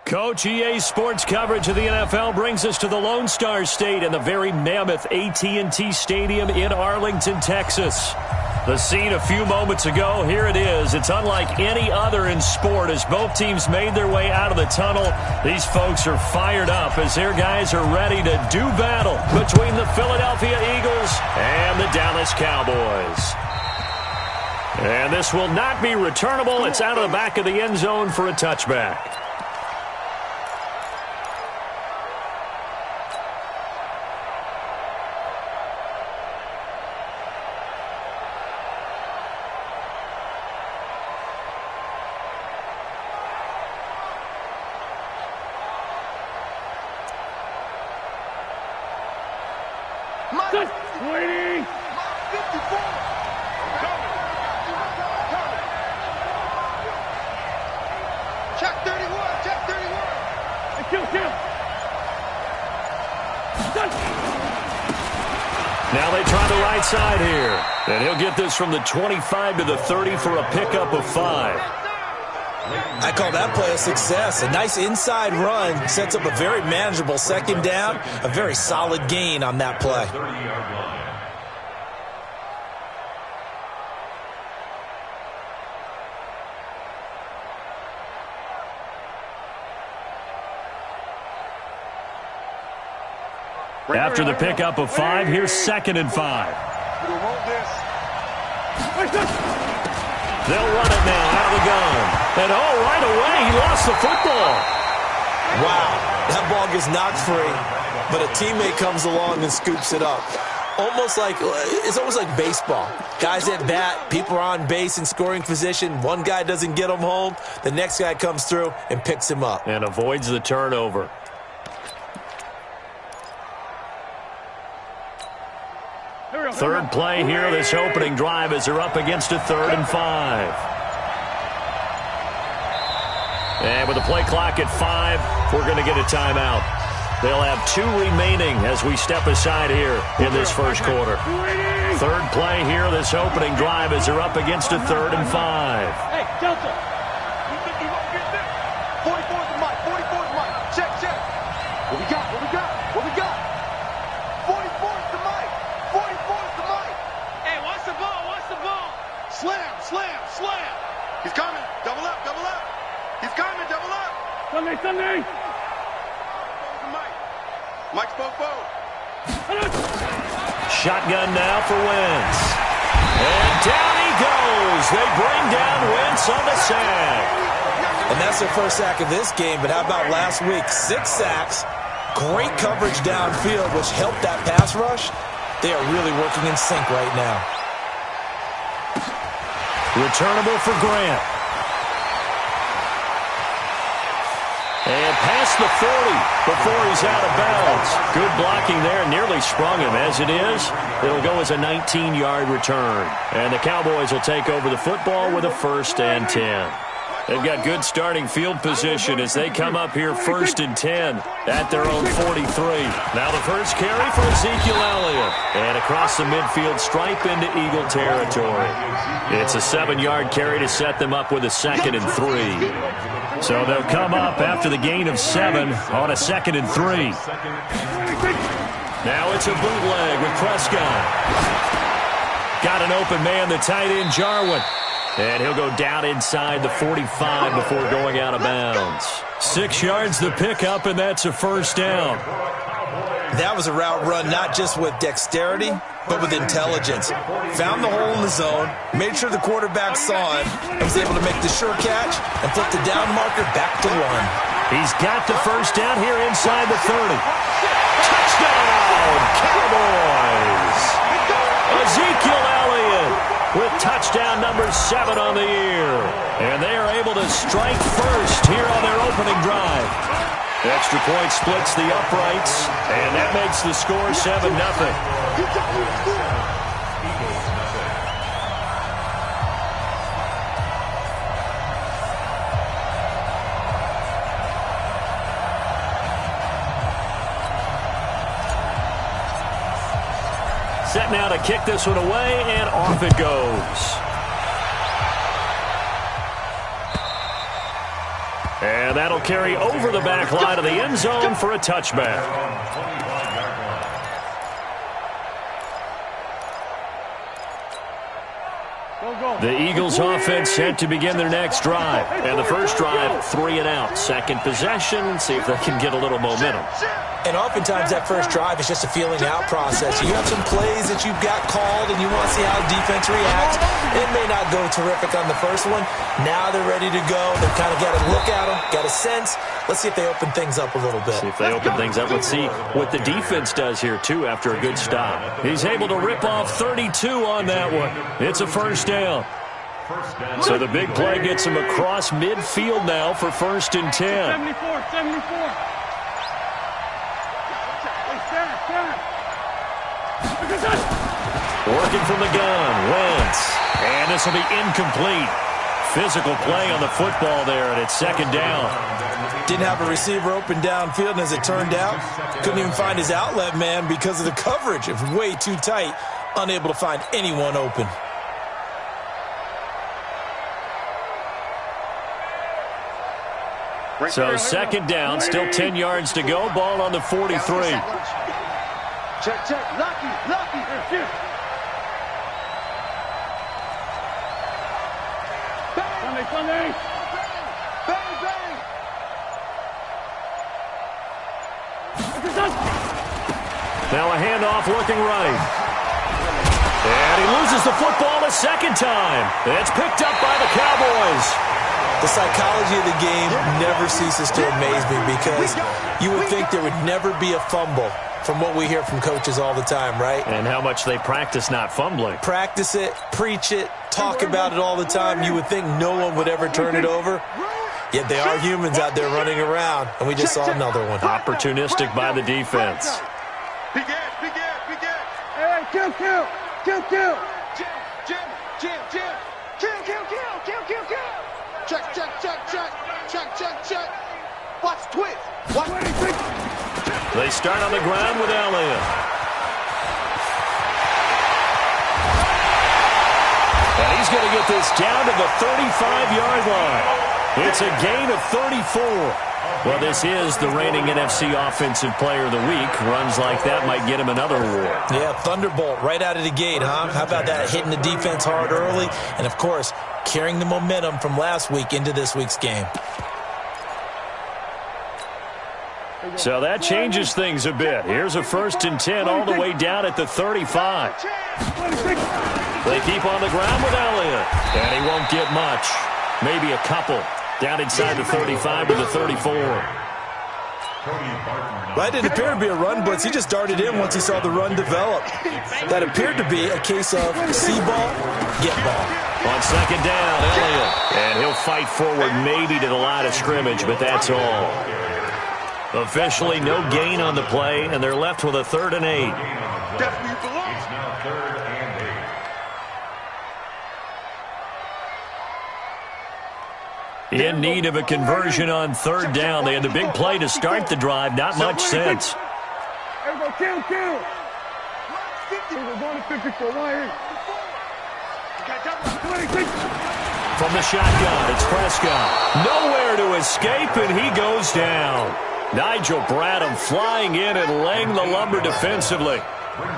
Coach, EA Sports coverage of the NFL brings us to the Lone Star State and the very mammoth AT&T Stadium in Arlington, Texas. The scene a few moments ago, here it is. It's unlike any other in sport as both teams made their way out of the tunnel. These folks are fired up as their guys are ready to do battle between the Philadelphia Eagles and the Dallas Cowboys. And this will not be returnable. It's out of the back of the end zone for a touchback. Now they try the right side here. And he'll get this from the 25 to the 30 for a pickup of 5. I call that play a success. A nice inside run sets up a very manageable second down. A very solid gain on that play. After the pickup of 5, here's 2nd and 5. They'll run it now out of the gun. And right away, he lost the football. Wow, that ball gets knocked free, but a teammate comes along and scoops it up. It's almost like baseball. Guys at bat, people are on base in scoring position. One guy doesn't get him home. The next guy comes through and picks him up. And avoids the turnover. Third play here, this opening drive as they're up against a 3rd and 5. And with the play clock at 5, we're going to get a timeout. They'll have 2 remaining as we step aside here in this first quarter. Third play here, this opening drive as they're up against a 3rd and 5. Hey, Delta. 44's the mic. 44's the mic. Check. What we got? 44's the mic. 44's the mic. Hey, watch the ball. Slam. He's coming. Double up. He's coming. Double up. Sunday. Mike spoke both. Shotgun now for Wentz. And down he goes. They bring down Wentz on the sack. And that's their first sack of this game, but how about last week? 6 sacks, great coverage downfield, which helped that pass rush. They are really working in sync right now. Returnable for Grant. And past the 40 before he's out of bounds. Good blocking there. Nearly sprung him. As it is, it'll go as a 19-yard return. And the Cowboys will take over the football with a 1st and 10. They've got good starting field position as they come up here 1st and 10 at their own 43. Now the first carry for Ezekiel Elliott. And across the midfield stripe into Eagle territory. It's a 7-yard carry to set them up with a 2nd and 3. So they'll come up after the gain of 7 on a 2nd and 3. Now it's a bootleg with Prescott. Got an open man, the tight end Jarwin. And he'll go down inside the 45 before going out of bounds. 6 yards the pickup, and that's a 1st down. That was a route run not just with dexterity, but with intelligence. Found the hole in the zone, made sure the quarterback saw it, and was able to make the sure catch and flip the down marker back to 1. He's got the 1st down here inside the 30. Touchdown, Cowboys! Ezekiel Elliott with touchdown number 7 on the year. And they are able to strike first here on their opening drive. Extra point splits the uprights, and that makes the score 7-0. Set now to kick this one away, and off it goes. And that'll carry over the back line of the end zone for a touchback. The Eagles offense set to begin their next drive. And the first drive, 3 and out. Second possession, see if they can get a little momentum. And oftentimes that first drive is just a feeling out process. You have some plays that you've got called and you want to see how defense reacts. It may not go terrific on the first one. Now they're ready to go. They've kind of got to look at them, got a sense. Let's see if they open things up a little bit. See if they open things up. Let's see what the defense does here, too, after a good stop. He's able to rip off 32 on that one. It's a first down. So the big play gets him across midfield now for 1st and 10. 74. Working from the gun, Wentz. And this will be incomplete. Physical play on the football there, and it's 2nd down. Didn't have a receiver open downfield, and as it turned out, couldn't even find his outlet man because of the coverage. It was way too tight, unable to find anyone open. So 2nd down, still 10 yards to go. Ball on the 43. Check. Lucky. Sunday. Bang. Now a handoff looking right. And he loses the football a second time. It's picked up by the Cowboys. The psychology of the game never ceases to amaze me because you would think there would never be a fumble from what we hear from coaches all the time, right? And how much they practice not fumbling. Practice it, preach it, talk about it all the time. You would think no one would ever turn it over. Yet they are humans out there running around, and we just saw another one. Opportunistic by the defense. Big ass. Hey, kill. Jim. Kill. Check. Watch twist. They start on the ground with Elliott. And he's going to get this down to the 35-yard line. It's a gain of 34. Well, this is the reigning NFC Offensive Player of the Week. Runs like that might get him another award. Yeah, thunderbolt right out of the gate, huh? How about that? Hitting the defense hard early. And, of course, carrying the momentum from last week into this week's game. So that changes things a bit. Here's a 1st and 10 all the way down at the 35. They keep on the ground with Elliott. And he won't get much. Maybe a couple. Down inside the 35 to the 34. That didn't appear to be a run blitz. He just darted in once he saw the run develop. That appeared to be a case of see ball, get ball. On 2nd down, Elliott. And he'll fight forward maybe to the line of scrimmage, but that's all. Officially no gain on the play, and they're left with a 3rd and 8. Definitely belongs. In need of a conversion on 3rd down. They had the big play to start the drive. Not much sense. Kill. We're going to 54. From the shotgun, it's Prescott. Nowhere to escape, and he goes down. Nigel Bradham flying in and laying the lumber defensively.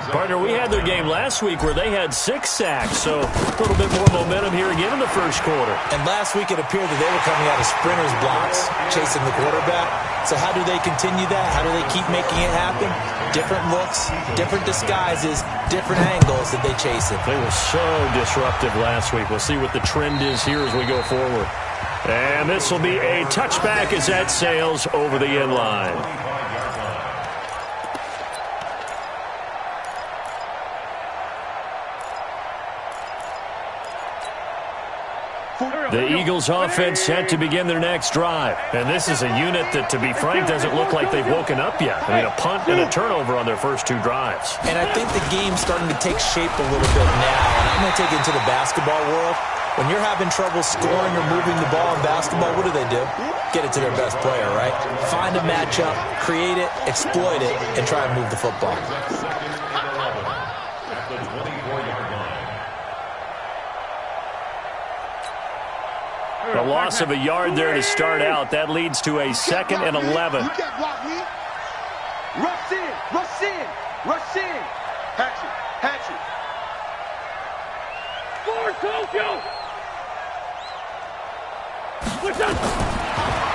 Partner, we had their game last week where they had 6 sacks, so a little bit more momentum here again in the first quarter. And last week it appeared that they were coming out of sprinters blocks, chasing the quarterback. So how do they continue that? How do they keep making it happen? Different looks, different disguises, different angles that they chase it. They were so disruptive last week. We'll see what the trend is here as we go forward. And this will be a touchback as that sails over the end line. The Eagles offense set to begin their next drive. And this is a unit that, to be frank, doesn't look like they've woken up yet. I mean, a punt and a turnover on their first 2 drives. And I think the game's starting to take shape a little bit now. And I'm going to take it into the basketball world. When you're having trouble scoring or moving the ball in basketball, what do? Get it to their best player, right? Find a matchup, create it, exploit it, and try and move the football. Well, loss of a yard there to start out. That leads to a 2nd and 11. You can't block me. Rush in, rush in, rush in. Hatchet, hatchet. Score, Tokyo!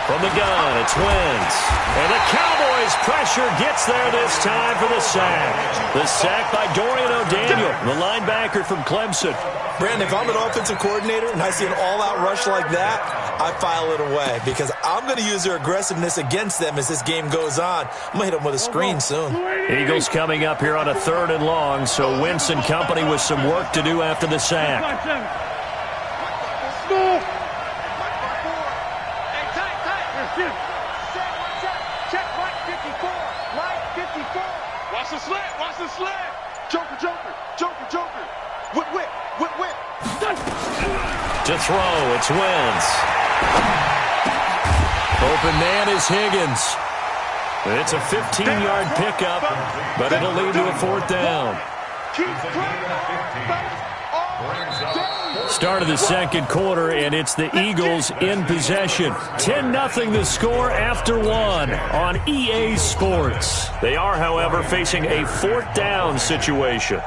From the gun, it's Wentz. And the Cowboys' pressure gets there this time for the sack. The sack by Dorian O'Daniel, the linebacker from Clemson. Brandon, if I'm an offensive coordinator and I see an all-out rush like that, I file it away because I'm going to use their aggressiveness against them as this game goes on. I'm going to hit them with a screen soon. Eagles coming up here on a 3rd and long, so Wentz and company with some work to do after the sack. Watch the slant, watch the slant. Joker, joker, joker, joker. Whip, whip, whip, whip. To throw, it's Wentz. Open man is Higgins. It's a 15-yard pickup, but it'll lead to a 4th down. Start of the 2nd quarter, and it's the Eagles in possession. 10-0 the score after 1 on EA Sports. They are, however, facing a 4th down situation.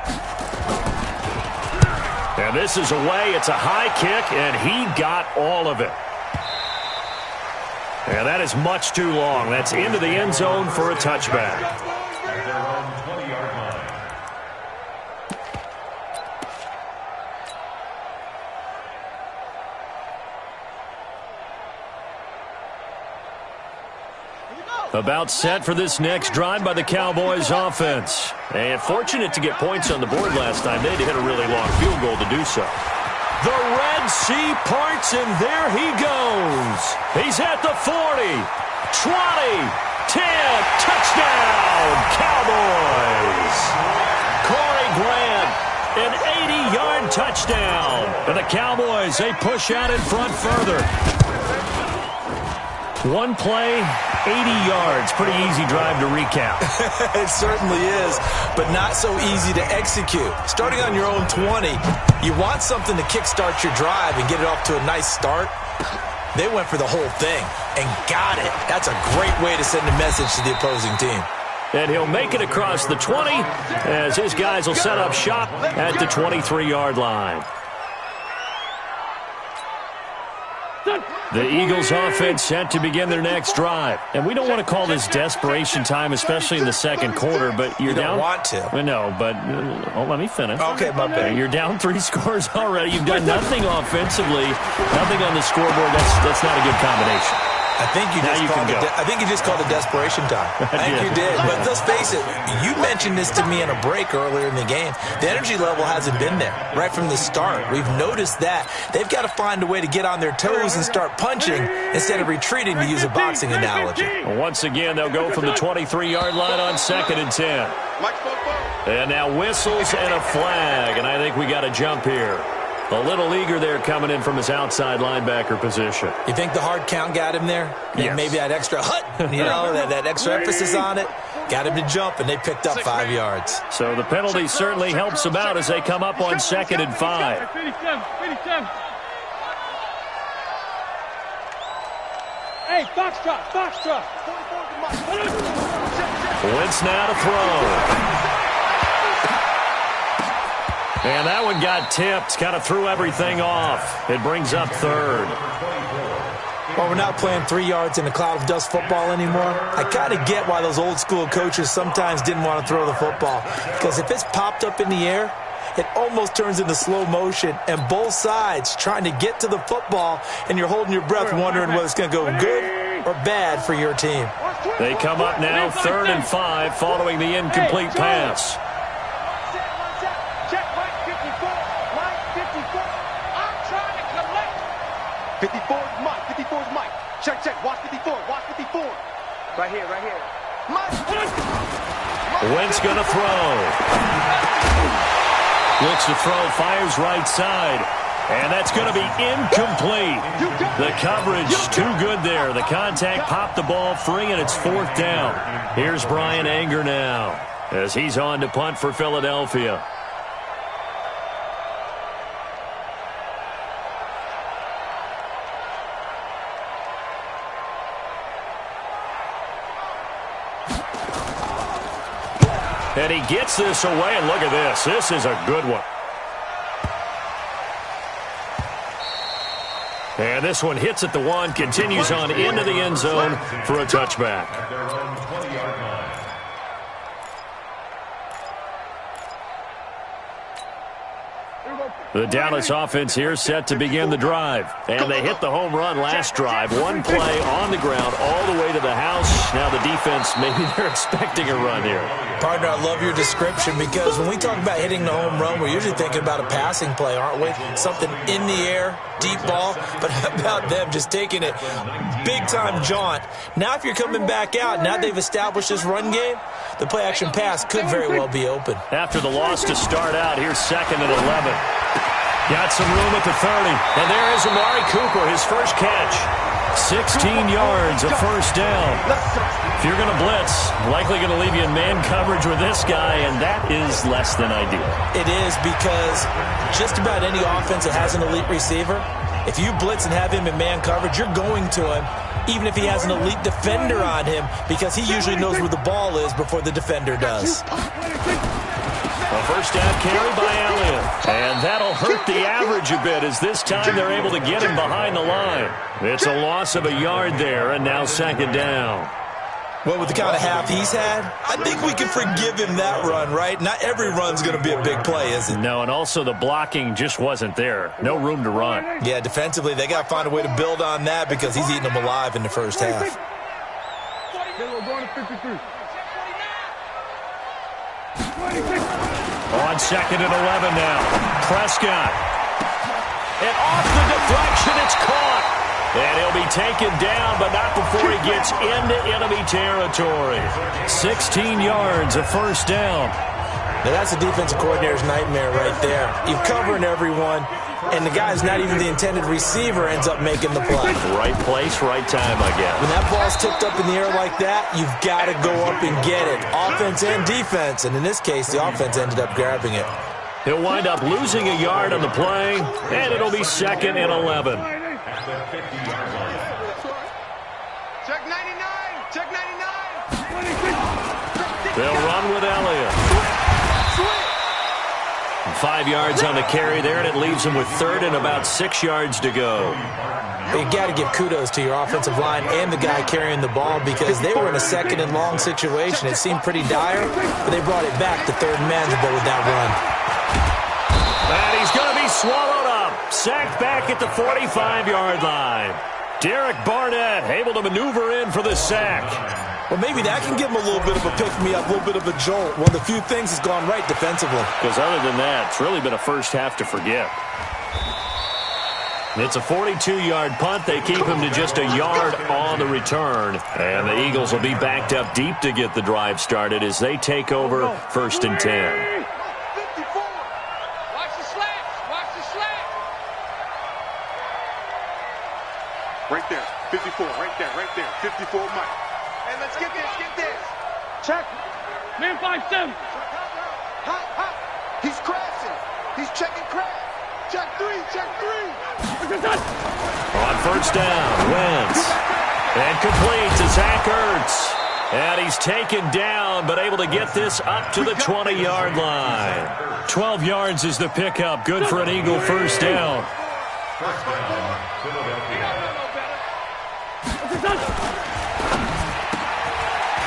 And this is away. It's a high kick, and he got all of it. And that is much too long. That's into the end zone for a touchback. About set for this next drive by the Cowboys offense. And fortunate to get points on the board last time. They had to hit a really long field goal to do so. The Red Sea parts, and there he goes. He's at the 40, 20, 10, touchdown, Cowboys. Corey Grant, an 80-yard touchdown. And the Cowboys, they push out in front further. One play, 80 yards. Pretty easy drive to recap. It certainly is, but not so easy to execute. Starting on your own 20, you want something to kickstart your drive and get it off to a nice start. They went for the whole thing and got it. That's a great way to send a message to the opposing team. And he'll make it across the 20 as his guys will set up shop at the 23-yard line. The Eagles offense set to begin their next drive. And we don't want to call this desperation time, especially in the 2nd quarter, but you're down. You don't want to. No, but let me finish. Okay, my bad. You're down 3 scores already. You've done nothing offensively, nothing on the scoreboard. That's not a good combination. I think you just called it desperation time. I think you did. But let's face it, you mentioned this to me in a break earlier in the game. The energy level hasn't been there right from the start. We've noticed that. They've got to find a way to get on their toes and start punching instead of retreating, to use a boxing analogy. Once again, they'll go from the 23-yard line on 2nd and 10. And now whistles and a flag, and I think we got a jump here. A little eager there coming in from his outside linebacker position. You think the hard count got him there? Yes. Maybe that extra that extra emphasis on it got him to jump, and they picked up 5 yards. So the penalty certainly helps them out as they come up on 2nd and 5. Hey, foxtrot. Wentz now to throw. And that one got tipped, kind of threw everything off. It brings up 3rd. Well, we're not playing 3 yards in a cloud of dust football anymore. I kind of get why those old school coaches sometimes didn't want to throw the football. Because if it's popped up in the air, it almost turns into slow motion, and both sides trying to get to the football, and you're holding your breath wondering whether it's going to go good or bad for your team. They come up now 3rd and 5 following the incomplete pass. 54's Mike. Check. Watch 54. Right here. Mike. Wentz going to throw. Looks to throw, fires right side. And that's going to be incomplete. The coverage too good there. The contact popped the ball free, and it's 4th down. Here's Brian Anger now as he's on to punt for Philadelphia. And he gets this away, and look at this. This is a good one. And this one hits at the 1, continues on into the end zone for a touchback. The Dallas offense here set to begin the drive. And they hit the home run last drive. One play on the ground all the way to the house. Now the defense, maybe they're expecting a run here. Partner, I love your description because when we talk about hitting the home run, we're usually thinking about a passing play, aren't we? Something in the air, deep ball. But how about them just taking it big-time jaunt? Now if you're coming back out, now they've established this run game, the play-action pass could very well be open. After the loss to start out, here's 2nd and 11. Got some room at the 30. And there is Amari Cooper, his first catch. 16 yards, a first down. If you're going to blitz, likely going to leave you in man coverage with this guy, and that is less than ideal. It is because just about any offense that has an elite receiver, if you blitz and have him in man coverage, you're going to him, even if he has an elite defender on him, because he usually knows where the ball is before the defender does. A first down carry by Elliott. And that'll hurt the average a bit as this time they're able to get him behind the line. It's a loss of a yard there, and now 2nd down. Well, with the kind of half he's had, I think we can forgive him that run, right? Not every run's going to be a big play, is it? No, and also the blocking just wasn't there. No room to run. Yeah, defensively, they got to find a way to build on that because he's eating them alive in the first half. On 2nd and 11 now. Prescott. And off the deflection, it's caught. And he'll be taken down, but not before he gets into enemy territory. 16 yards, a first down. Now that's a defensive coordinator's nightmare right there. You're covering everyone, and the guy's not even the intended receiver ends up making the play. Right place, right time, I guess. When that ball's tipped up in the air like that, you've got to go up and get it. Offense and defense, and in this case, the offense ended up grabbing it. He'll wind up losing a yard on the play, and it'll be 2nd and 11. Check 99! Check 99! They'll run with Elliott. 5 yards on the carry there, and it leaves them with 3rd and about 6 yards to go. You got to give kudos to your offensive line and the guy carrying the ball because they were in a 2nd and long situation. It seemed pretty dire, but they brought it back to 3rd and manageable with that run. And he's going to be swallowed up. Sacked back at the 45-yard line. Derek Barnett able to maneuver in for the sack. Well, maybe that can give him a little bit of a pick-me-up, a little bit of a jolt. One of the few things has gone right defensively. Because other than that, it's really been a first half to forget. It's a 42-yard punt. They keep him to just a yard on the return. And the Eagles will be backed up deep to get the drive started as they take over 1st and 10. Right there, 54, right there, 54 Mike. Hey, let's get this, Check. Man 5-7. Hot. He's crashing. He's checking crash. Check 3. On 1st down, Wentz. And complete to Zach Ertz. And he's taken down, but able to get this up to the 20-yard line. 12 yards is the pickup. Good for an Eagle first down.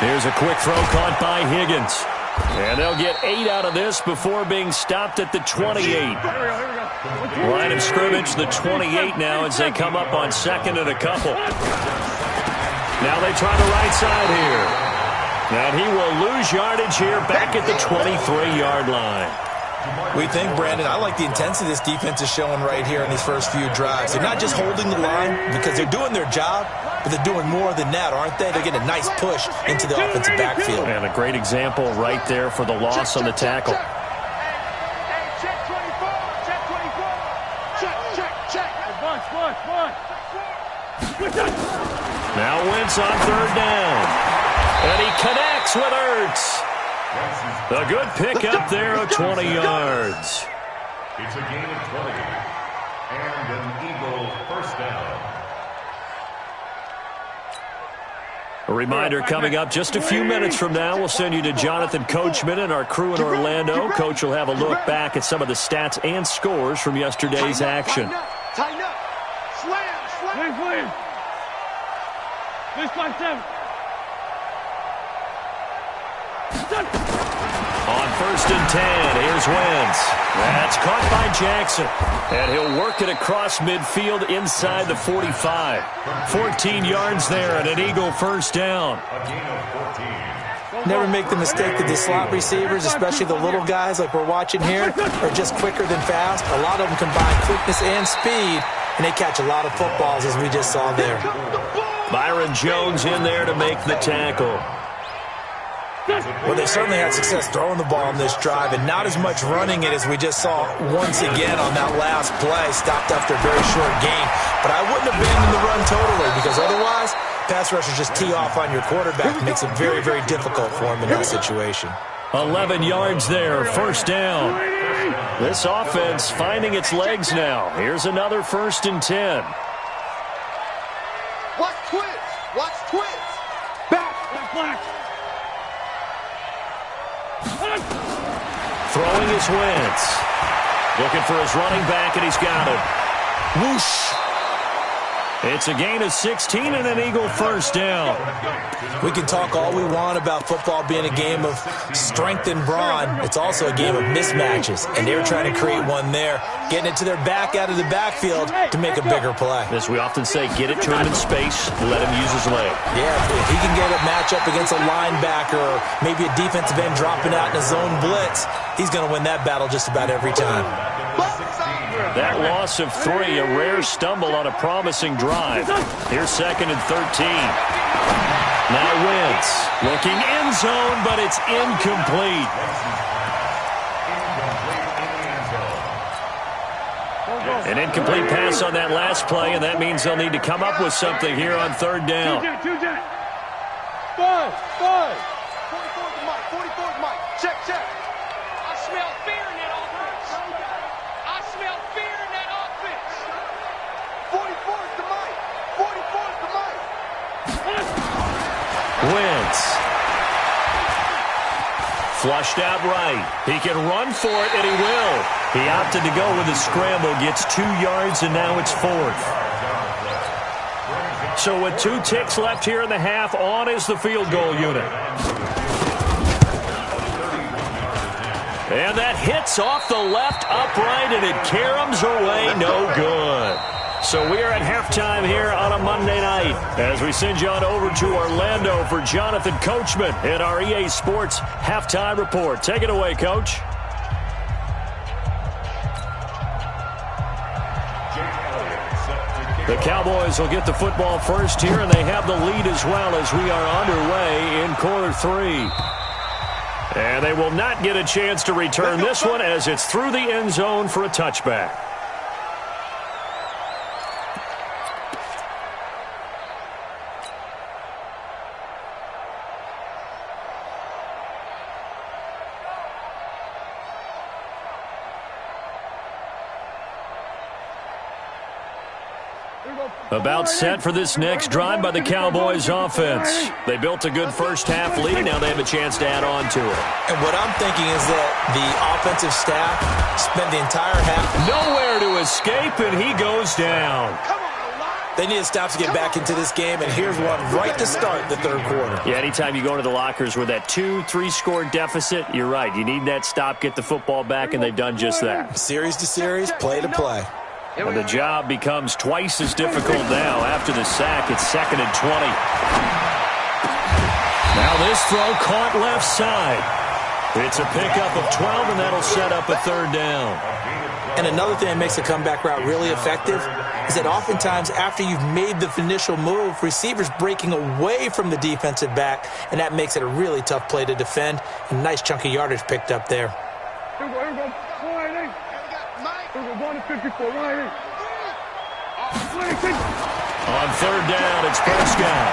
Here's a quick throw caught by Higgins. And they'll get 8 out of this before being stopped at the 28. Line of scrimmage, the 28 now as they come up on 2nd and a couple. Now they try the right side here. And he will lose yardage here back at the 23-yard line. We think, Brandon, I like the intensity this defense is showing right here in these first few drives. They're not just holding the line because they're doing their job, but they're doing more than that, aren't they? They're getting a nice push into the offensive backfield. And a great example right there for the loss on the tackle. Check 24. Check. Now Wentz on 3rd down. And he connects with Ertz. A good pickup there of 20 yards. It's a gain of 20 and an Eagle first down. A reminder coming up just a few minutes from now, we'll send you to Jonathan Coachman and our crew in Orlando. Coach will have a look back at some of the stats and scores from yesterday's action. Tighten up. Slam. Slam. This 5-7. On 1st and 10, here's Wentz. That's caught by Jackson. And he'll work it across midfield inside the 45. 14 yards there and an Eagle first down. Never make the mistake that the slot receivers, especially the little guys like we're watching here, are just quicker than fast. A lot of them combine quickness and speed, and they catch a lot of footballs, as we just saw there. Byron Jones in there to make the tackle. Well, they certainly had success throwing the ball on this drive, and not as much running it as we just saw once again on that last play. Stopped after a very short gain. But I wouldn't abandon the run totally, because otherwise, pass rushers just tee off on your quarterback. It makes it very, very difficult for him in that situation. 11 yards there, first down. This offense finding its legs now. Here's another 1st and 10. Watch twins. Watch twins. Back. Throwing his Wentz. Looking for his running back, and he's got him. Whoosh. It's a gain of 16 and an Eagle first down. We can talk all we want about football being a game of strength and brawn. It's also a game of mismatches, and they're trying to create one there, getting it to their back out of the backfield to make a bigger play. As we often say, get it to him in space, let him use his leg. Yeah, if he can get a matchup against a linebacker or maybe a defensive end dropping out in a zone blitz, he's going to win that battle just about every time. That loss of 3, a rare stumble on a promising drive. Here's 2nd and 13. Now Wentz looking end zone, but it's incomplete. An incomplete pass on that last play, and that means they'll need to come up with something here on 3rd down. 5. 44's Mike. 44's Mike. Check. I smell fear in that offense. I smell fear in that offense. 44's the Mike. 44's the Mike. Wentz. Flushed out right. He can run for it, and he will. He opted to go with a scramble, gets 2 yards, and now it's 4th. So with 2 ticks left here in the half, on is the field goal unit. And that hits off the left upright, and it caroms away, no good. So we are at halftime here on a Monday night as we send you on over to Orlando for Jonathan Coachman in our EA Sports Halftime Report. Take it away, Coach. The Cowboys will get the football first here, and they have the lead as well as we are underway in quarter 3. And they will not get a chance to return this one as it's through the end zone for a touchback. About set for this next drive by the Cowboys offense. They built a good first half lead. Now they have a chance to add on to it. And what I'm thinking is that the offensive staff spent the entire half nowhere to escape, and he goes down. They need to stop to get back into this game, and here's one right to start the 3rd quarter. Yeah, anytime you go into the lockers with that 2-3 score deficit, you're right. You need that stop, get the football back, and they've done just that. Series to series, play to play. And the job becomes twice as difficult now. After the sack, it's 2nd and 20. Now this throw caught left side. It's a pickup of 12, and that'll set up a 3rd down. And another thing that makes the comeback route really effective is that oftentimes after you've made the initial move, receivers breaking away from the defensive back, and that makes it a really tough play to defend. And nice chunky yardage picked up there. Here we go. We're going to 54, right here. On 3rd down, it's Prescott.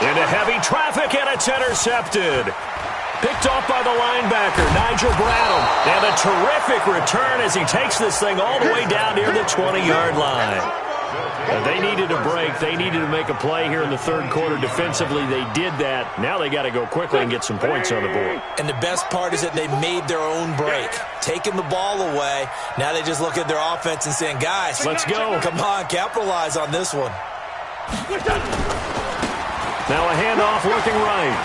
Into heavy traffic, and it's intercepted. Picked off by the linebacker, Nigel Bradham. And a terrific return as he takes this thing all the way down near the 20-yard line. They needed a break. They needed to make a play here in the third quarter. Defensively, they did that. Now they got to go quickly and get some points on the board. And the best part is that they made their own break, taking the ball away. Now they just look at their offense and saying, guys, let's go. Come on, capitalize on this one. Now a handoff looking right.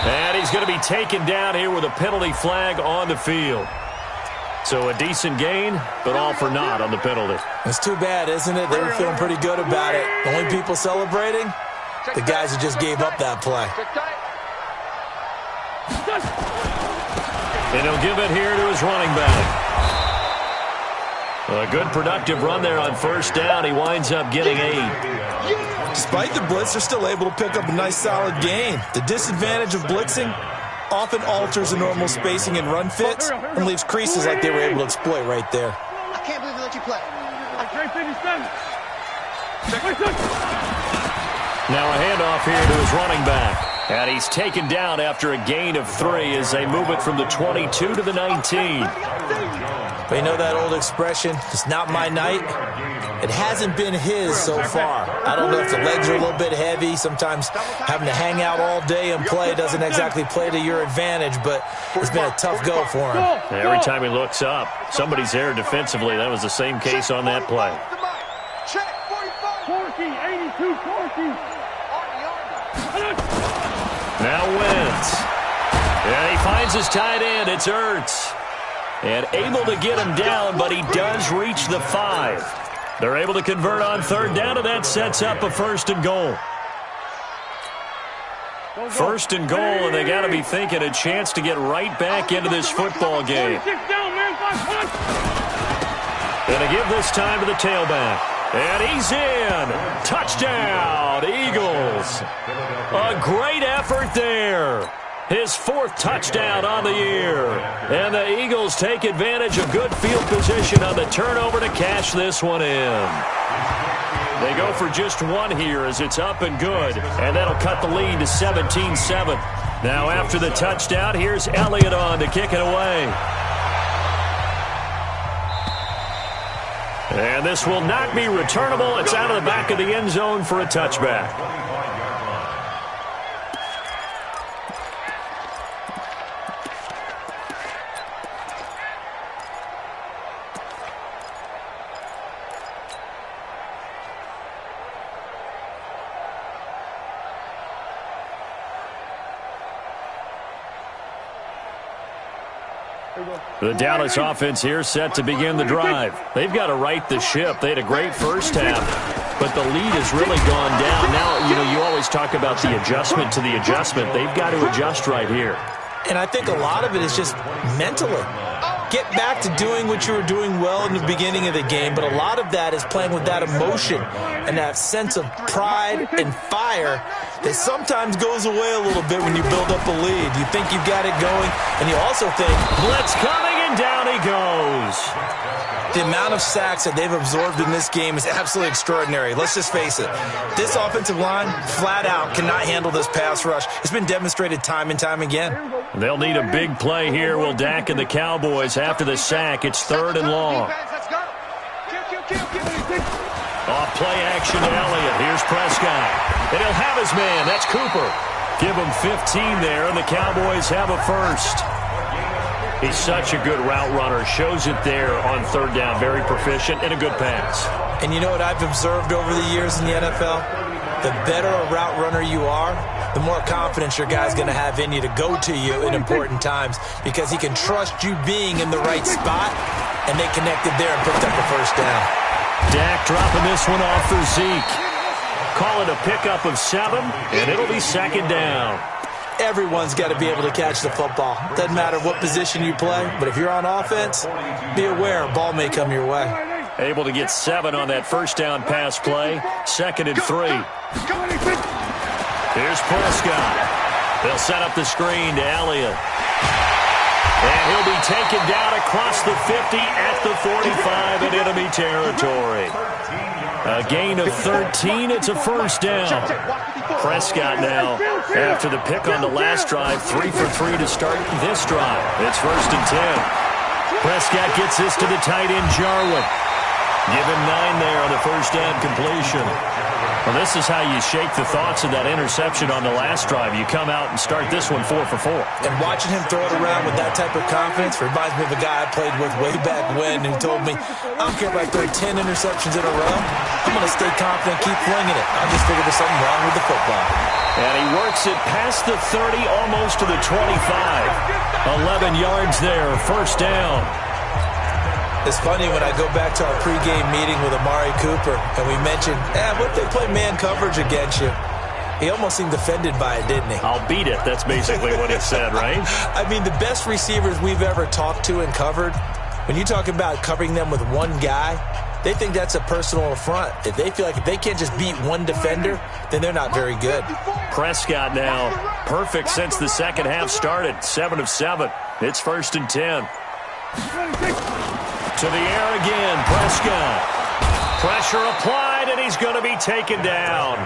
And he's going to be taken down here with a penalty flag on the field. So a decent gain, but all for naught on the penalty. It's too bad, isn't it? They were feeling pretty good about it. The only people celebrating, the guys who just gave up that play. And he'll give it here to his running back. A good productive run there on first down. He winds up getting 8. Despite the blitz, they're still able to pick up a nice solid gain. The disadvantage of blitzing often alters the normal spacing and run fits and leaves creases like they were able to exploit right there. I can't believe they let you play. Now a handoff here to his running back. And he's taken down after a gain of 3 as they move it from the 22 to the 19. But you know that old expression, it's not my night? It hasn't been his so far. I don't know if the legs are a little bit heavy. Sometimes having to hang out all day and play doesn't exactly play to your advantage, but it's been a tough go for him. Every time he looks up, somebody's there defensively. That was the same case on that play. Check, 45. 40, 82, 40. Now Wentz. And he finds his tight end. It's Ertz. And able to get him down, but he does reach the 5. They're able to convert on third down, and that sets up a 1st and goal. 1st and goal, and they got to be thinking a chance to get right back into this football game. Going to give this time to the tailback. And he's in. Touchdown, Eagles. A great effort there. His 4th touchdown on the year. And the Eagles take advantage of good field position on the turnover to cash this one in. They go for just 1 here as it's up and good. And that'll cut the lead to 17-7. Now after the touchdown, here's Elliott on to kick it away. And this will not be returnable. It's out of the back of the end zone for a touchback. The Dallas offense here set to begin the drive. They've got to right the ship. They had a great first half, but the lead has really gone down. Now, you always talk about the adjustment to the adjustment. They've got to adjust right here. And I think a lot of it is just mentally. Get back to doing what you were doing well in the beginning of the game, but a lot of that is playing with that emotion and that sense of pride and fire that sometimes goes away a little bit when you build up a lead. You think you've got it going, and you also think, blitz coming, and down he goes. The amount of sacks that they've absorbed in this game is absolutely extraordinary. Let's just face it. This offensive line, flat out, cannot handle this pass rush. It's been demonstrated time and time again. They'll need a big play here. Will Dak and the Cowboys after the sack. It's 3rd and long. Off play action to Elliott. Here's Prescott. And he'll have his man. That's Cooper. Give him 15 there, and the Cowboys have a 1st. He's such a good route runner. Shows it there on third down. Very proficient and a good pass. And you know what I've observed over the years in the NFL? The better a route runner you are, the more confidence your guy's going to have in you to go to you in important times because he can trust you being in the right spot, and they connected there and picked up the 1st down. Dak dropping this one off for Zeke. Call it a pickup of 7, and it'll be 2nd down. Everyone's got to be able to catch the football. Doesn't matter what position you play, but if you're on offense, be aware a ball may come your way. Able to get 7 on that 1st down pass play. 2nd and 3. Here's Prescott. They'll set up the screen to Elliott. And he'll be taken down across the 50 at the 45 in enemy territory. A gain of 13. It's a 1st down. Prescott now, after the pick on the last drive, 3 for 3 to start this drive. It's 1st and 10. Prescott gets this to the tight end, Jarwin. Give him 9 there on the first down completion. Well, this is how you shake the thoughts of that interception on the last drive. You come out and start this one 4 for 4. And watching him throw it around with that type of confidence reminds me of a guy I played with way back when who told me, I don't care if I throw 10 interceptions in a row. I'm going to stay confident, keep flinging it. I just figured there's something wrong with the football. And he works it past the 30, almost to the 25. 11 yards there, first down. It's funny when I go back to our pregame meeting with Amari Cooper, and we mentioned, what if they play man coverage against you? He almost seemed offended by it, didn't he? I'll beat it. That's basically what he said, right? I mean, the best receivers we've ever talked to and covered, when you talk about covering them with one guy, they think that's a personal affront. If they feel like if they can't just beat one defender, then they're not very good. Prescott now, perfect since the second half started. 7 of 7. It's first and 10. To the air again, Prescott. Pressure applied, and he's going to be taken down.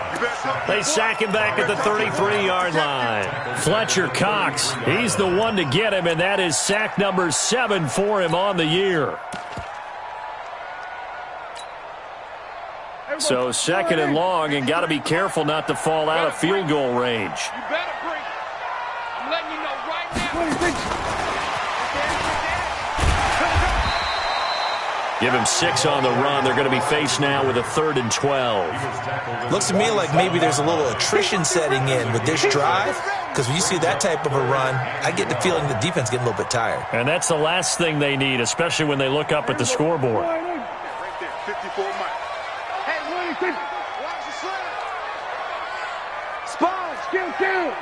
They sack him back at the 33-yard line. Fletcher Cox, he's the one to get him, and that is sack number 7 for him on the year. So second and long, and got to be careful not to fall out of field goal range. You better bring it. I'm letting you know right now. Give him 6 on the run. They're going to be faced now with a 3rd and 12. Looks to me like maybe there's a little attrition setting in with this drive, because when you see that type of a run, I get the feeling the defense getting a little bit tired. And that's the last thing they need, especially when they look up at the scoreboard. Right there, 54 Mike. Hey, watch the slam. Spine, skill kill.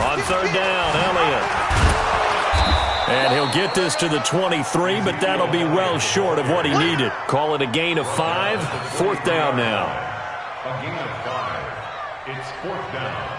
On 3rd down, Elliott. And he'll get this to the 23, but that'll be well short of what he needed. Call it a gain of 5. 4th down now. A gain of 5. It's 4th down.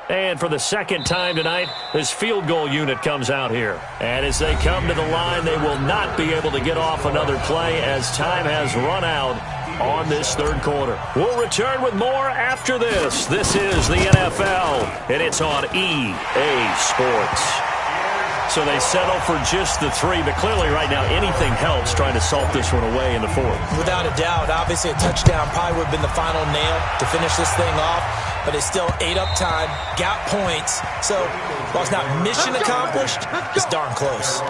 And for the second time tonight, this field goal unit comes out here. And as they come to the line, they will not be able to get off another play as time has run out on this 3rd quarter. We'll return with more after this. This is the NFL, and it's on EA Sports. So they settle for just the 3, but clearly right now anything helps trying to salt this one away in the 4th. Without a doubt, obviously a touchdown probably would have been the final nail to finish this thing off, but it's still ate up time, got points. So while it's not mission accomplished, it's darn close.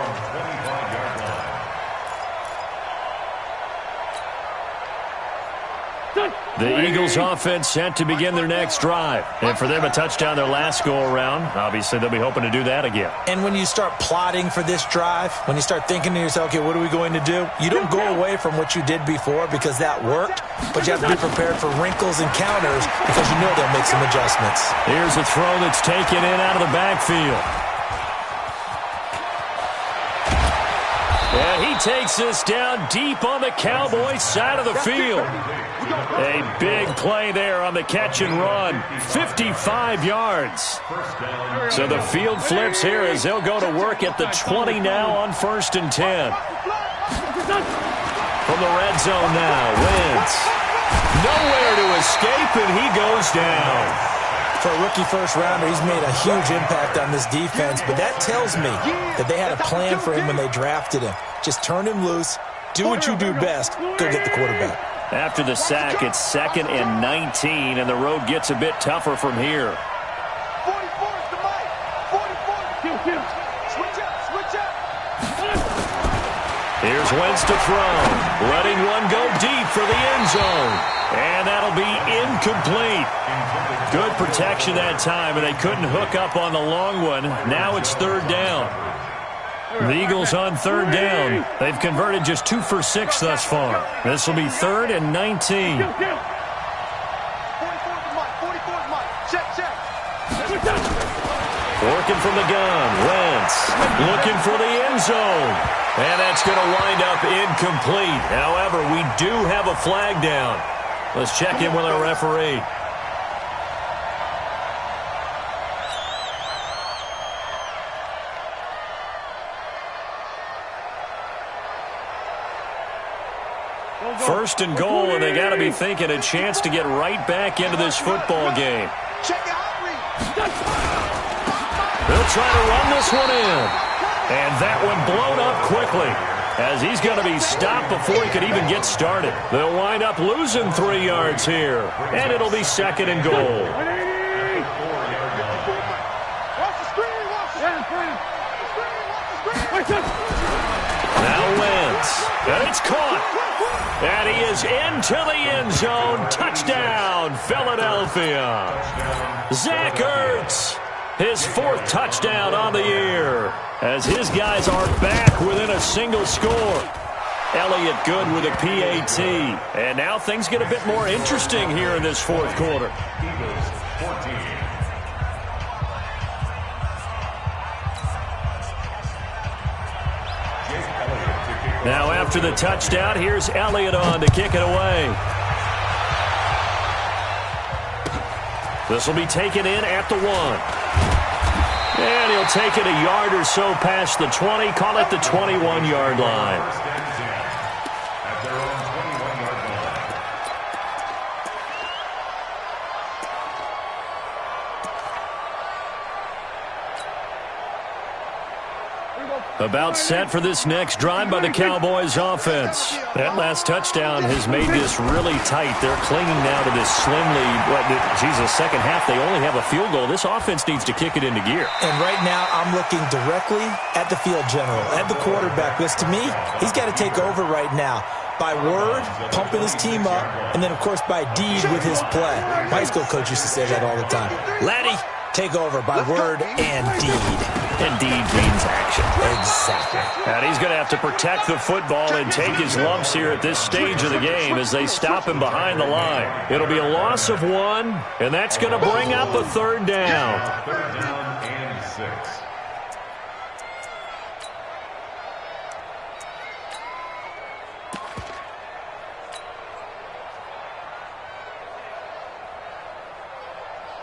The Eagles offense set to begin their next drive. And for them, a touchdown their last go-around. Obviously, they'll be hoping to do that again. And when you start plotting for this drive, when you start thinking to yourself, okay, what are we going to do? You don't go away from what you did before because that worked, but you have to be prepared for wrinkles and counters because you know they'll make some adjustments. Here's a throw that's taken in out of the backfield. And he takes this down deep on the Cowboys' side of the field. A big play there on the catch and run. 55 yards. So the field flips here as they'll go to work at the 20 now on 1st and 10. From the red zone now, Wentz. Nowhere to escape, and he goes down. For a rookie first-rounder, he's made a huge impact on this defense, but that tells me that they had a plan for him when they drafted him. Just turn him loose, do what you do best, go get the quarterback. After the sack, it's 2nd and 19, and the road gets a bit tougher from here. 44 is the mic. 44. Switch up. Here's Wentz to throw. Letting one go deep for the end zone. And that'll be incomplete. Good protection that time, and they couldn't hook up on the long one. Now it's 3rd down. The Eagles on 3rd down. They've converted just 2 for 6 thus far. This will be 3rd and 19. 44 is the mic. Check. Working from the gun. Wentz looking for the end zone. And that's going to wind up incomplete. However, we do have a flag down. Let's check in with our referee. First and goal, and they got to be thinking a chance to get right back into this football game. They'll try to run this one in. And that one blown up quickly, as he's going to be stopped before he could even get started. They'll wind up losing 3 yards here, and it'll be second and goal. Now Wentz, and it's caught. And he is into the end zone. Touchdown, Philadelphia. Zach Ertz, his 4th touchdown on the year, as his guys are back within a single score. Elliott good with a PAT. And now things get a bit more interesting here in this 4th quarter. Now after the touchdown, here's Elliott on to kick it away. This will be taken in at the 1. And he'll take it a yard or so past the 20, call it the 21-yard line. About set for this next drive by the Cowboys offense. That last touchdown has made this really tight. They're clinging now to this slim lead. Second half, they only have a field goal. This offense needs to kick it into gear. And right now, I'm looking directly at the field general, at the quarterback. Because to me, he's got to take over right now. By word, pumping his team up, and then, of course, by deed with his play. My high school coach used to say that all the time. Laddie, take over by word and deed. And deed means action. Exactly. And he's going to have to protect the football and take his lumps here at this stage of the game as they stop him behind the line. It'll be a loss of 1, and that's going to bring up a 3rd down. 3rd down and 6.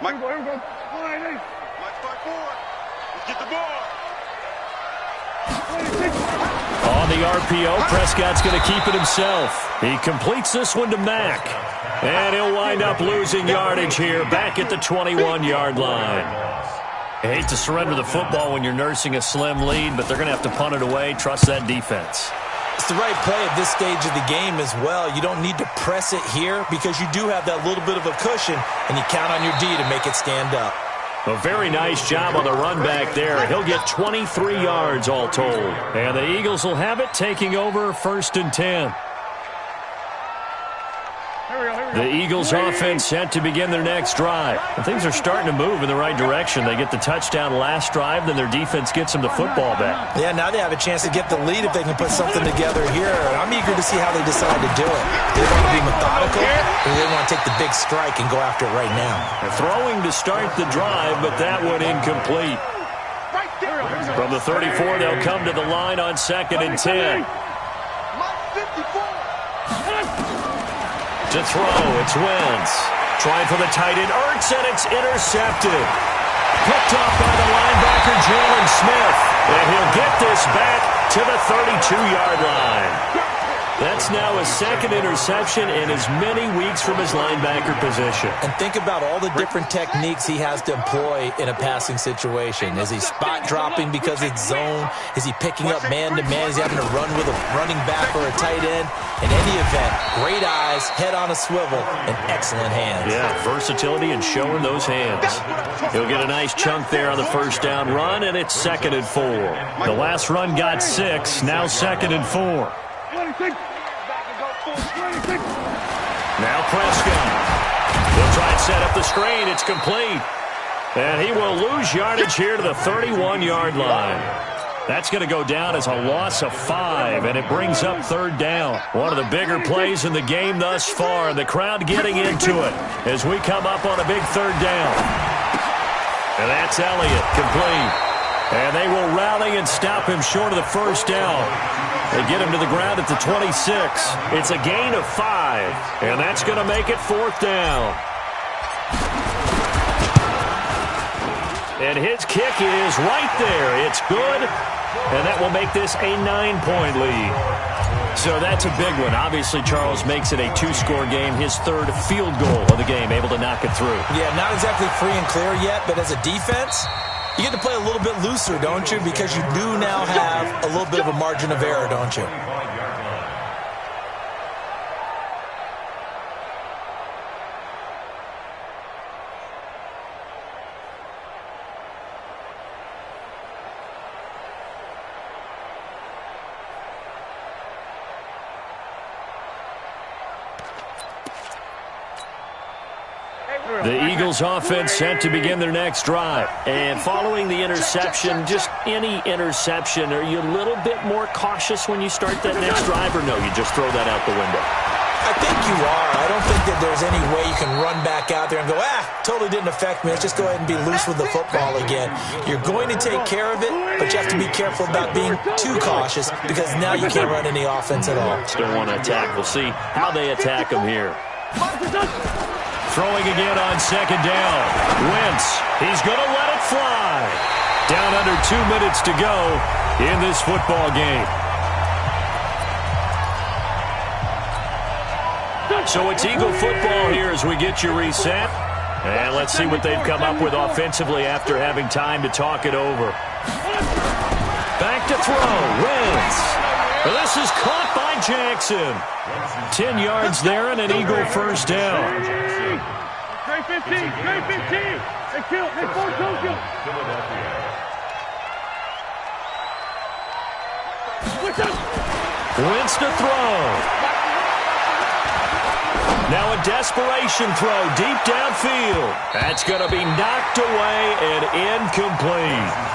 Mike, here we go. Mike, 5-4. Let's get the ball. On the RPO, Prescott's going to keep it himself. He completes this one to Mack. And he'll wind up losing yardage here back at the 21-yard line. I hate to surrender the football when you're nursing a slim lead, but they're going to have to punt it away. Trust that defense. It's the right play at this stage of the game as well. You don't need to press it here because you do have that little bit of a cushion, and you count on your D to make it stand up. A very nice job on the run back there. He'll get 23 yards all told. And the Eagles will have it, taking over 1st and 10. The Eagles offense set to begin their next drive. And things are starting to move in the right direction. They get the touchdown last drive, then their defense gets them the football back. Yeah, now they have a chance to get the lead if they can put something together here. I'm eager to see how they decide to do it. Do they want to be methodical, or do they want to take the big strike and go after it right now? They're throwing to start the drive, but that one incomplete. From the 34, they'll come to the line on 2nd and 10. To throw, it's Wentz. Trying for the tight end, Ertz, and it's intercepted. Picked up by the linebacker, Jalen Smith. And he'll get this back to the 32-yard line. That's now his 2nd interception in as many weeks from his linebacker position. And think about all the different techniques he has to employ in a passing situation. Is he spot dropping because it's zone? Is he picking up man-to-man? Is he having to run with a running back or a tight end? In any event, great eyes, head on a swivel, and excellent hands. Yeah, versatility and showing those hands. He'll get a nice chunk there on the 1st down run, and it's 2nd and 4. The last run got 6, now 2nd and 4. Now Prescott. He'll try and set up the screen. It's complete. And he will lose yardage here to the 31-yard line. That's going to go down as a loss of 5, and it brings up 3rd down. One of the bigger plays in the game thus far. The crowd getting into it as we come up on a big 3rd down. And that's Elliott, complete. And they will rally and stop him short of the 1st down. They get him to the ground at the 26. It's a gain of 5, and that's going to make it 4th down. And his kick is right there. It's good, and that will make this a 9-point lead. So that's a big one. Obviously, Charles makes it a two-score game. His third field goal of the game, able to knock it through. Yeah, not exactly free and clear yet, but as a defense, you get to play a little bit looser, don't you? Because you do now have a little bit of a margin of error, don't you? The Eagles offense set to begin their next drive. And following the interception, just any interception, are you a little bit more cautious when you start that next drive, or no, you just throw that out the window? I think you are. I don't think that there's any way you can run back out there and go, totally didn't affect me. Let's just go ahead and be loose with the football again. You're going to take care of it, but you have to be careful about being too cautious because now you can't run any offense at all. Still want to attack. We'll see how they attack them here. Throwing again on second down. Wentz, he's going to let it fly. Down under 2 minutes to go in this football game. So it's Eagle football here as we get you reset. And let's see what they've come up with offensively after having time to talk it over. Back to throw. Wentz. This is caught by Jackson. 10 yards there and an Eagle first down. Trey 15, Trey 15. Hey, kill, hey, four, kill. Wentz to throw. Now a desperation throw deep downfield. That's going to be knocked away and incomplete.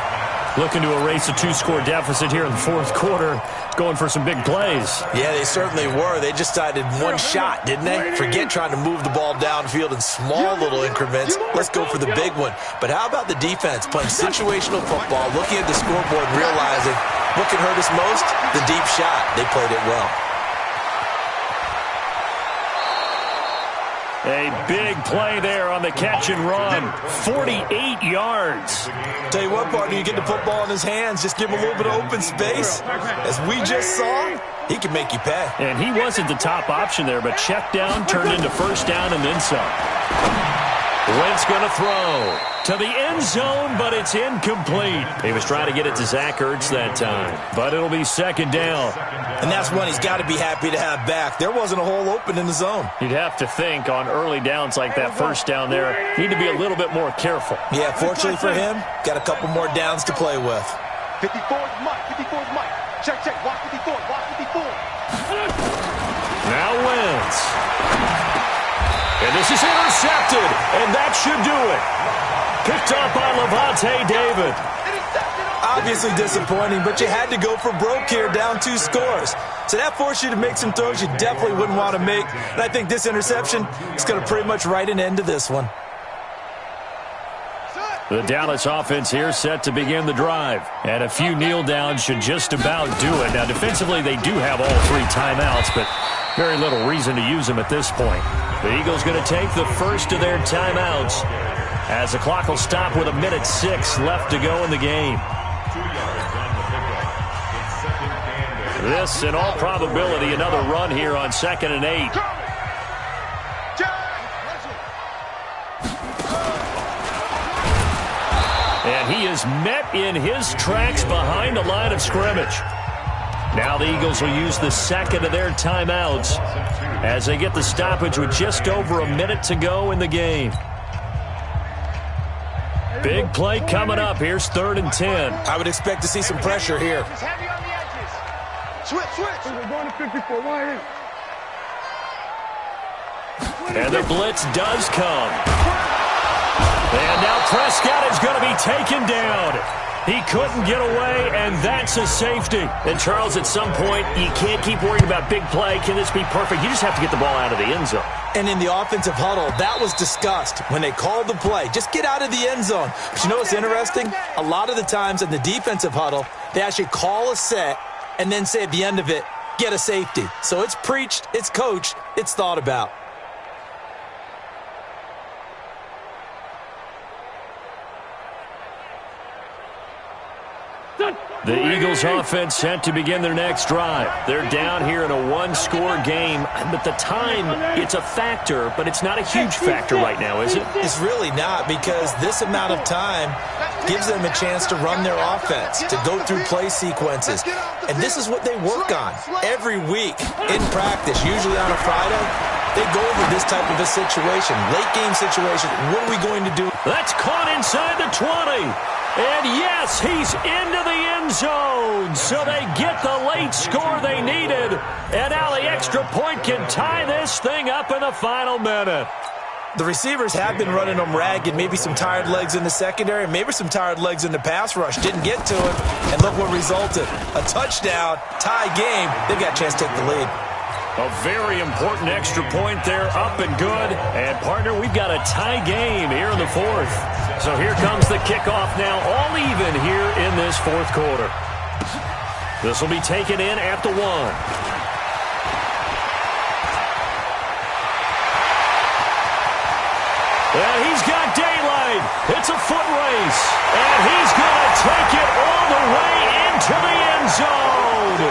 Looking to erase a two-score deficit here in the fourth quarter. Going for some big plays. Yeah, they certainly were. They just decided one shot, didn't they? Forget trying to move the ball downfield in small little increments. Let's go for the big one. But how about the defense playing situational football, looking at the scoreboard and realizing what can hurt us most? The deep shot. They played it well. A big play there on the catch and run. 48 yards. Tell you what, partner, you get the football in his hands, just give him a little bit of open space. As we just saw, he can make you pay. And he wasn't the top option there, but check down turned into first down and then some. Wentz going to throw to the end zone, but it's incomplete. He was trying to get it to Zach Ertz that time, but it'll be second down. And that's one he's got to be happy to have back. There wasn't a hole open in the zone. You'd have to think on early downs like that first down there, need to be a little bit more careful. Yeah, fortunately for him, got a couple more downs to play with. 54's Mike, 54's Mike. Check, watch 54, watch 54. Now Wentz. And this is intercepted, and that should do it. Picked up by Levante David. Obviously disappointing, but you had to go for broke here, down 2 scores. So that forced you to make some throws you definitely wouldn't want to make. And I think this interception is going to pretty much write an end to this one. The Dallas offense here set to begin the drive. And a few kneel downs should just about do it. Now, defensively, they do have all 3 timeouts, but very little reason to use them at this point. The Eagles going to take the first of their timeouts as the clock will stop with 1:06 left to go in the game. This, in all probability, another run here on 2nd and 8. And he is met in his tracks behind the line of scrimmage. Now the Eagles will use the second of their timeouts as they get the stoppage with just over a minute to go in the game. Big play coming up. Here's 3rd and 10. I would expect to see some pressure here. Heavy on the edges. Switch. We're going to 54. Wide in. And the blitz does come. And now Prescott is going to be taken down. He couldn't get away, and that's a safety. And, Charles, at some point, you can't keep worrying about big play. Can this be perfect? You just have to get the ball out of the end zone. And in the offensive huddle, that was discussed when they called the play. Just get out of the end zone. But you know what's interesting? A lot of the times in the defensive huddle, they actually call a set and then say at the end of it, get a safety. So it's preached, it's coached, it's thought about. The Eagles offense set to begin their next drive. They're down here in a one-score game, but the time, it's a factor, but it's not a huge factor right now, is it? It's really not, because this amount of time gives them a chance to run their offense, to go through play sequences. And this is what they work on every week in practice, usually on a Friday. They go over this type of a situation, late game situation. What are we going to do? That's caught inside the 20. And yes, he's into the end zone. So they get the late score they needed. And now the extra point can tie this thing up in the final minute. The receivers have been running them ragged, maybe some tired legs in the secondary, maybe some tired legs in the pass rush. Didn't get to him, and look what resulted. A touchdown, tie game. They've got a chance to take the lead. A very important extra point there, up and good. And, partner, we've got a tie game here in the fourth. So here comes the kickoff now, all even here in this fourth quarter. This will be taken in at the 1. And he's got daylight. It's a foot race. And he's going to take it all the way into the end zone.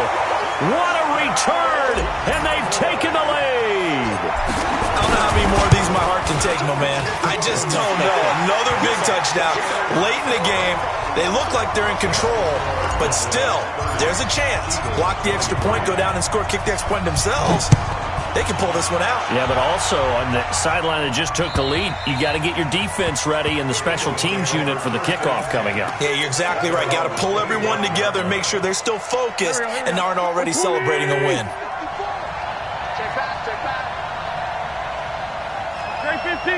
What a return. And they've taken the lead. I don't know how many more of these my heart can take, my man. I just don't know. Another big touchdown. Late in the game, they look like they're in control, but still, there's a chance. Block the extra point, go down and score, kick the extra point themselves. They can pull this one out. Yeah, but also on the sideline that just took the lead, you got to get your defense ready and the special teams unit for the kickoff coming up. Yeah, you're exactly right. Got to pull everyone together and make sure they're still focused and aren't already celebrating a win. Check back, check back. Trey 15.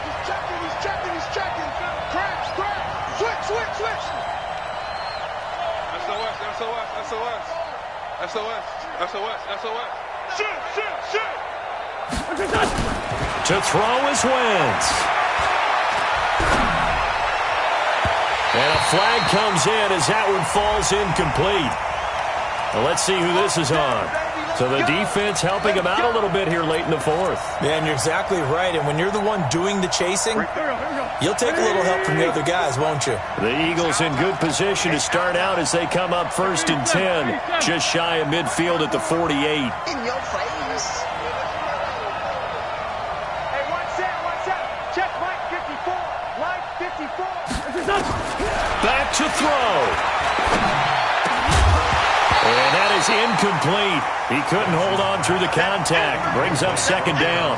He's checking. Crash. Switch. SOS. Shoot. To throw is Wentz. And a flag comes in as that one falls incomplete. Well, let's see who this is on. So the defense helping him out a little bit here late in the fourth. Yeah, and you're exactly right. And when you're the one doing the chasing, you'll take a little help from the other guys, won't you? The Eagles in good position to start out as they come up 1st and 10. Just shy of midfield at the 48. In your face. Hey, what's that? Check Mike 54. Back to throw. And that is incomplete. He couldn't hold on through the contact. Brings up 2nd down.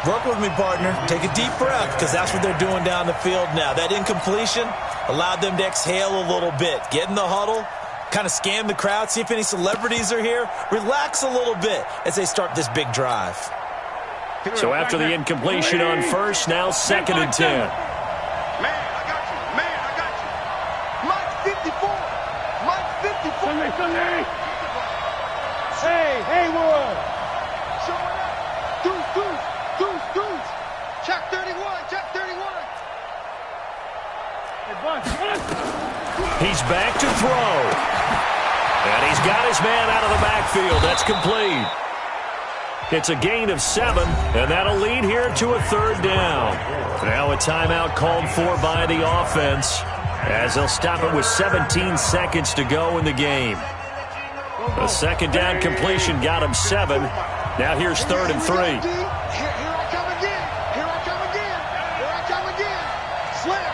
Work with me, partner. Take a deep breath, because that's what they're doing down the field now. That incompletion allowed them to exhale a little bit. Get in the huddle, kind of scan the crowd, see if any celebrities are here. Relax a little bit as they start this big drive. So after the incompletion on first, now 2nd and 10. Man, I got you. Mike 54. Sunday. Hey, Wood. Showing up. Deuce. Check 31. He's back to throw. And he's got his man out of the backfield. That's complete. It's a gain of 7, and that'll lead here to a 3rd down. Now a timeout called for by the offense, as they'll stop it with 17 seconds to go in the game. The 2nd down completion got him 7. Now here's 3rd and 3. Here I come again. Slam.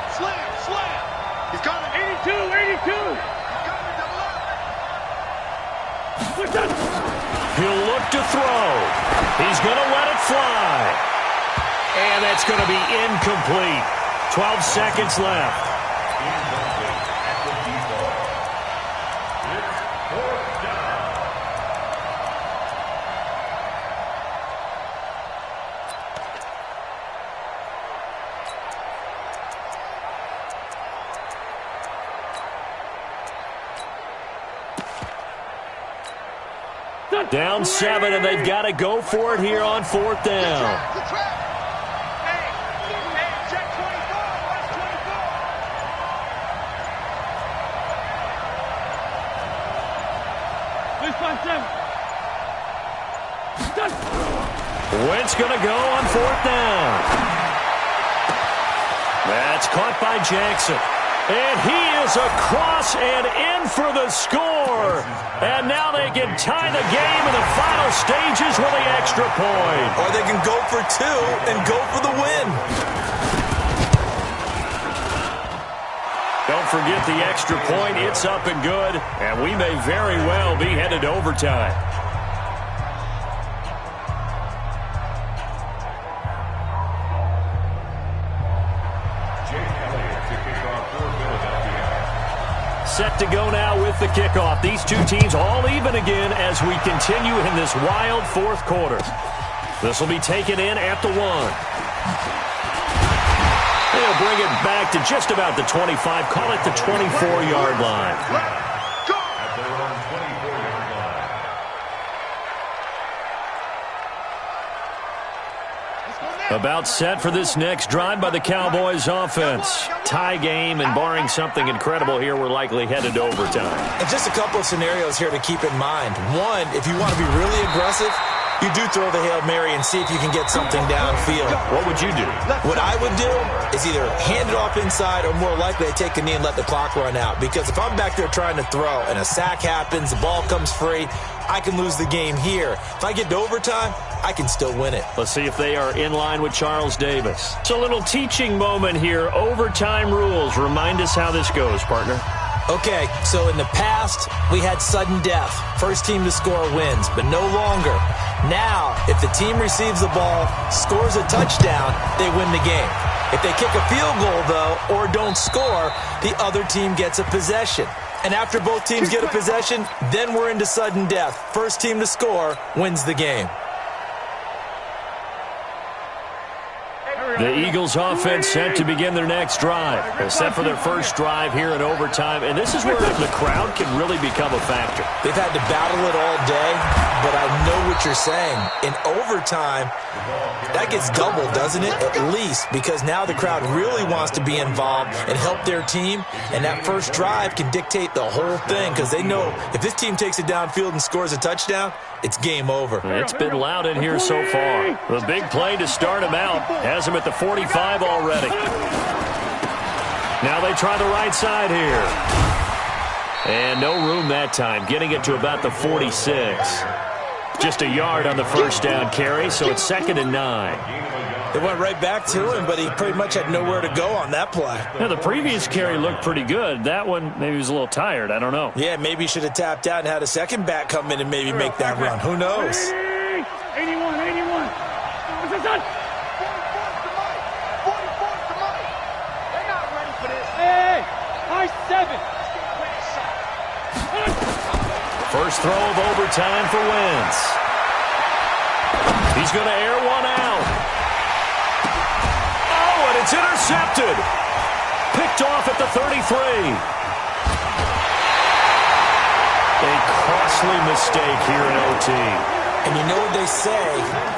He's coming. 82. He'll look to throw. He's going to let it fly. And that's going to be incomplete. 12 seconds left. Down 7, and they've got to go for it here on 4th down. Hey, check 24. Watch 24. Wentz going to go on 4th down. That's caught by Jackson. And he is across and in for the score. And now they can tie the game in the final stages with the extra point. Or they can go for two and go for the win. Don't forget the extra point. It's up and good. And we may very well be headed to overtime. Set to go now with the kickoff. These two teams all even again as we continue in this wild fourth quarter. This will be taken in at the 1. They'll bring it back to just about the 25. Call it the 24-yard line. About set for this next drive by the Cowboys offense. Tie game, and barring something incredible here, we're likely headed to overtime. And just a couple of scenarios here to keep in mind. One, if you want to be really aggressive, you do throw the Hail Mary and see if you can get something downfield. What would you do? What I would do is either hand it off inside or more likely I take a knee and let the clock run out. Because if I'm back there trying to throw and a sack happens, the ball comes free, I can lose the game here. If I get to overtime, I can still win it. Let's see if they are in line with Charles Davis. It's a little teaching moment here. Overtime rules. Remind us how this goes, partner. Okay, so in the past, we had sudden death. First team to score wins, but no longer. Now, if the team receives the ball, scores a touchdown, they win the game. If they kick a field goal, though, or don't score, the other team gets a possession. And after both teams get a possession, then we're into sudden death. First team to score wins the game. The Eagles offense set to begin their next drive. They're set for their first drive here in overtime, and this is where the crowd can really become a factor. They've had to battle it all day, but I know what you're saying. In overtime, that gets doubled, doesn't it? At least, because now the crowd really wants to be involved and help their team, and that first drive can dictate the whole thing because they know if this team takes it downfield and scores a touchdown, it's game over. It's been loud in here so far. The big play to start him out has him at the 45 already. Now they try the right side here. And no room that time, getting it to about the 46. Just a yard on the first down carry, so it's 2nd and 9. They went right back to him, but he pretty much had nowhere to go on that play. Yeah, the previous carry looked pretty good. That one, maybe he was a little tired. I don't know. Yeah, maybe he should have tapped out and had a second back come in and maybe make that run. Who knows? 81. What's this done? Hey, I-7. First throw of overtime for Wentz. He's going to air one out. Oh, and it's intercepted. Picked off at the 33. A costly mistake here in OT. And you know what they say,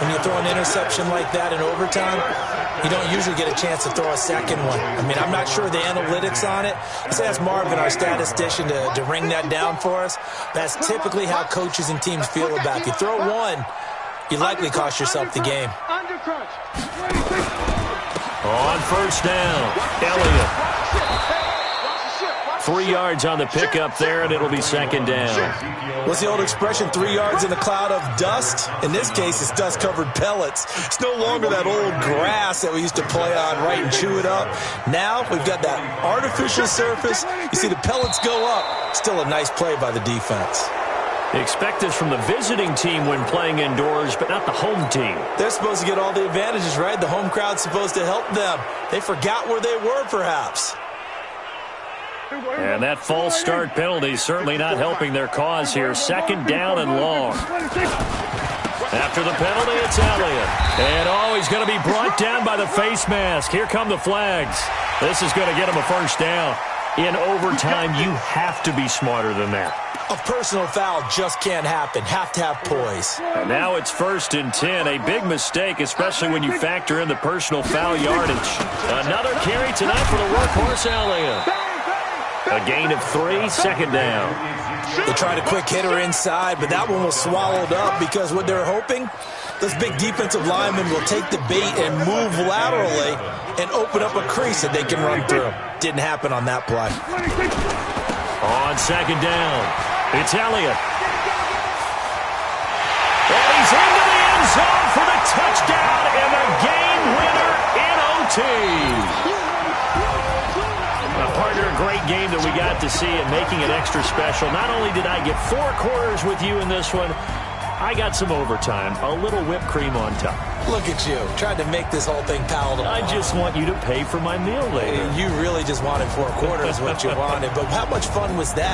when you throw an interception like that in overtime, you don't usually get a chance to throw a second one. I mean, I'm not sure the analytics on it. Let's ask Marvin, our statistician, to ring that down for us. That's typically how coaches and teams feel about it. You throw one, you likely cost yourself the game. On first down, Elliott. 3 yards on the pickup there, and it'll be 2nd down. What's the old expression, 3 yards in a cloud of dust? In this case, it's dust-covered pellets. It's no longer that old grass that we used to play on, right, and chew it up. Now we've got that artificial surface. You see the pellets go up. Still a nice play by the defense. Expect this from the visiting team when playing indoors, but not the home team. They're supposed to get all the advantages, right? The home crowd's supposed to help them. They forgot where they were, perhaps. And that false start penalty certainly not helping their cause here. 2nd down and long. After the penalty, it's Elliott. And, oh, he's going to be brought down by the face mask. Here come the flags. This is going to get him a first down. In overtime, you have to be smarter than that. A personal foul just can't happen. Have to have poise. And now it's 1st and 10. A big mistake, especially when you factor in the personal foul yardage. Another carry tonight for the workhorse Elliott. A gain of 3, 2nd down. They tried a quick hitter inside, but that one was swallowed up because what they're hoping, those big defensive linemen will take the bait and move laterally and open up a crease that they can run through. Didn't happen on that play. On second down, it's Elliott. And he's into the end zone for the touchdown and the game winner in OT. Partner, a great game that we got to see and making it extra special. Not only did I get 4 quarters with you in this one, I got some overtime, a little whipped cream on top. Look at you, trying to make this whole thing palatable. I just want you to pay for my meal later. You really just wanted 4 quarters, what you wanted. But how much fun was that?